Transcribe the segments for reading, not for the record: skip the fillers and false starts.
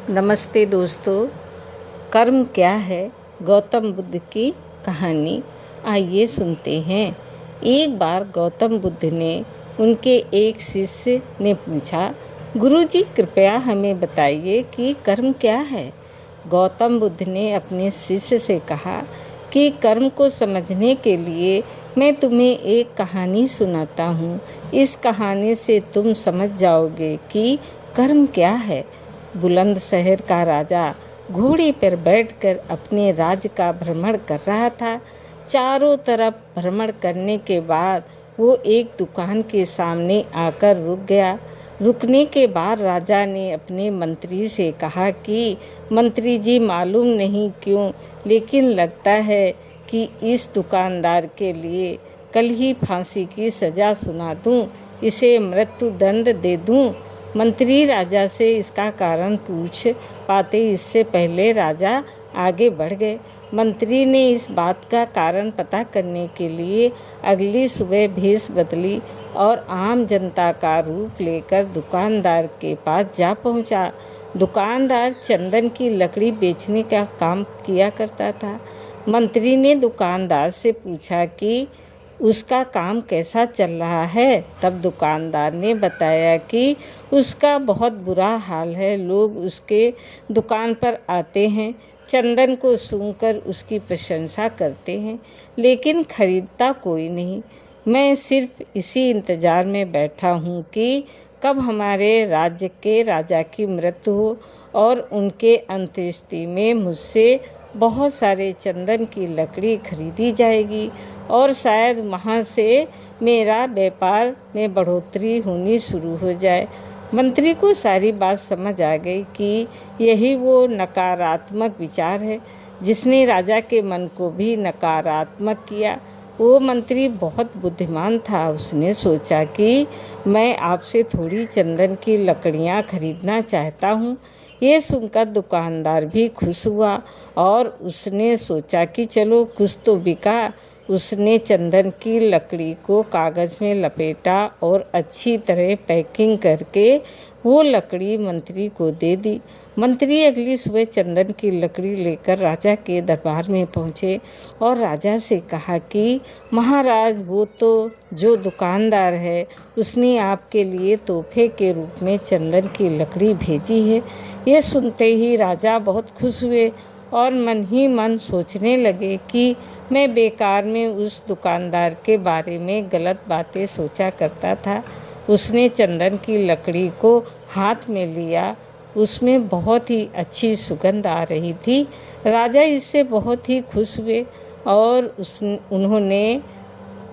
नमस्ते दोस्तों। कर्म क्या है, गौतम बुद्ध की कहानी आइए सुनते हैं। एक बार गौतम बुद्ध ने उनके एक शिष्य ने पूछा, गुरुजी कृपया हमें बताइए कि कर्म क्या है। गौतम बुद्ध ने अपने शिष्य से कहा कि कर्म को समझने के लिए मैं तुम्हें एक कहानी सुनाता हूँ। इस कहानी से तुम समझ जाओगे कि कर्म क्या है। बुलंद शहर का राजा घोड़े पर बैठकर अपने राज्य का भ्रमण कर रहा था। चारों तरफ भ्रमण करने के बाद वो एक दुकान के सामने आकर रुक गया। रुकने के बाद राजा ने अपने मंत्री से कहा कि मंत्री जी, मालूम नहीं क्यों लेकिन लगता है कि इस दुकानदार के लिए कल ही फांसी की सज़ा सुना दूं, इसे मृत्यु दंड दे दूं। मंत्री राजा से इसका कारण पूछ पाते इससे पहले राजा आगे बढ़ गए। मंत्री ने इस बात का कारण पता करने के लिए अगली सुबह भेष बदली और आम जनता का रूप लेकर दुकानदार के पास जा पहुंचा। दुकानदार चंदन की लकड़ी बेचने का काम किया करता था। मंत्री ने दुकानदार से पूछा कि उसका काम कैसा चल रहा है। तब दुकानदार ने बताया कि उसका बहुत बुरा हाल है। लोग उसके दुकान पर आते हैं, चंदन को सूंघकर उसकी प्रशंसा करते हैं, लेकिन खरीदता कोई नहीं। मैं सिर्फ इसी इंतज़ार में बैठा हूँ कि कब हमारे राज्य के राजा की मृत्यु हो और उनके अंत्येष्टि में मुझसे बहुत सारे चंदन की लकड़ी खरीदी जाएगी और शायद वहाँ से मेरा व्यापार में बढ़ोतरी होनी शुरू हो जाए। मंत्री को सारी बात समझ आ गई कि यही वो नकारात्मक विचार है जिसने राजा के मन को भी नकारात्मक किया। वो मंत्री बहुत बुद्धिमान था। उसने सोचा कि मैं आपसे थोड़ी चंदन की लकड़ियाँ खरीदना चाहता हूँ। ये सुनकर दुकानदार भी खुश हुआ और उसने सोचा कि चलो कुछ तो बिका। उसने चंदन की लकड़ी को कागज़ में लपेटा और अच्छी तरह पैकिंग करके वो लकड़ी मंत्री को दे दी। मंत्री अगली सुबह चंदन की लकड़ी लेकर राजा के दरबार में पहुँचे और राजा से कहा कि महाराज, वो तो जो दुकानदार है उसने आपके लिए तोहफे के रूप में चंदन की लकड़ी भेजी है। ये सुनते ही राजा बहुत खुश हुए और मन ही मन सोचने लगे कि मैं बेकार में उस दुकानदार के बारे में गलत बातें सोचा करता था। उसने चंदन की लकड़ी को हाथ में लिया। उसमें बहुत ही अच्छी सुगंध आ रही थी। राजा इससे बहुत ही खुश हुए और उन्होंने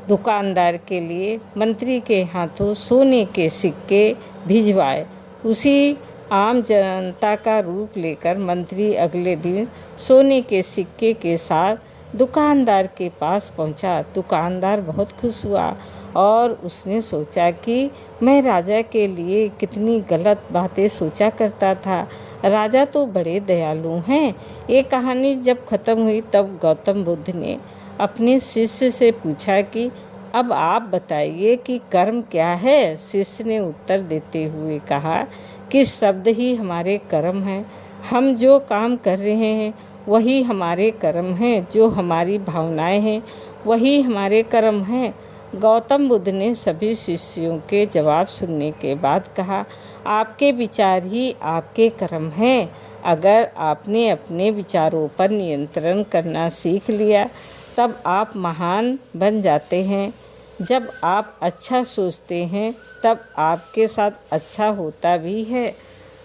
दुकानदार के लिए मंत्री के हाथों सोने के सिक्के भिजवाए। उसी आम जनता का रूप लेकर मंत्री अगले दिन सोने के सिक्के के साथ दुकानदार के पास पहुंचा। दुकानदार बहुत खुश हुआ और उसने सोचा कि मैं राजा के लिए कितनी गलत बातें सोचा करता था। राजा तो बड़े दयालु हैं। ये कहानी जब ख़त्म हुई तब गौतम बुद्ध ने अपने शिष्य से पूछा कि अब आप बताइए कि कर्म क्या है। शिष्य ने उत्तर देते हुए कहा कि शब्द ही हमारे कर्म हैं। हम जो काम कर रहे हैं वही हमारे कर्म हैं। जो हमारी भावनाएं हैं वही हमारे कर्म हैं। गौतम बुद्ध ने सभी शिष्यों के जवाब सुनने के बाद कहा, आपके विचार ही आपके कर्म हैं। अगर आपने अपने विचारों पर नियंत्रण करना सीख लिया तब आप महान बन जाते हैं। जब आप अच्छा सोचते हैं तब आपके साथ अच्छा होता भी है।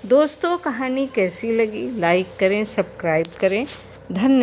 दोस्तों, कहानी कैसी लगी लाइक करें, सब्सक्राइब करें। धन्यवाद।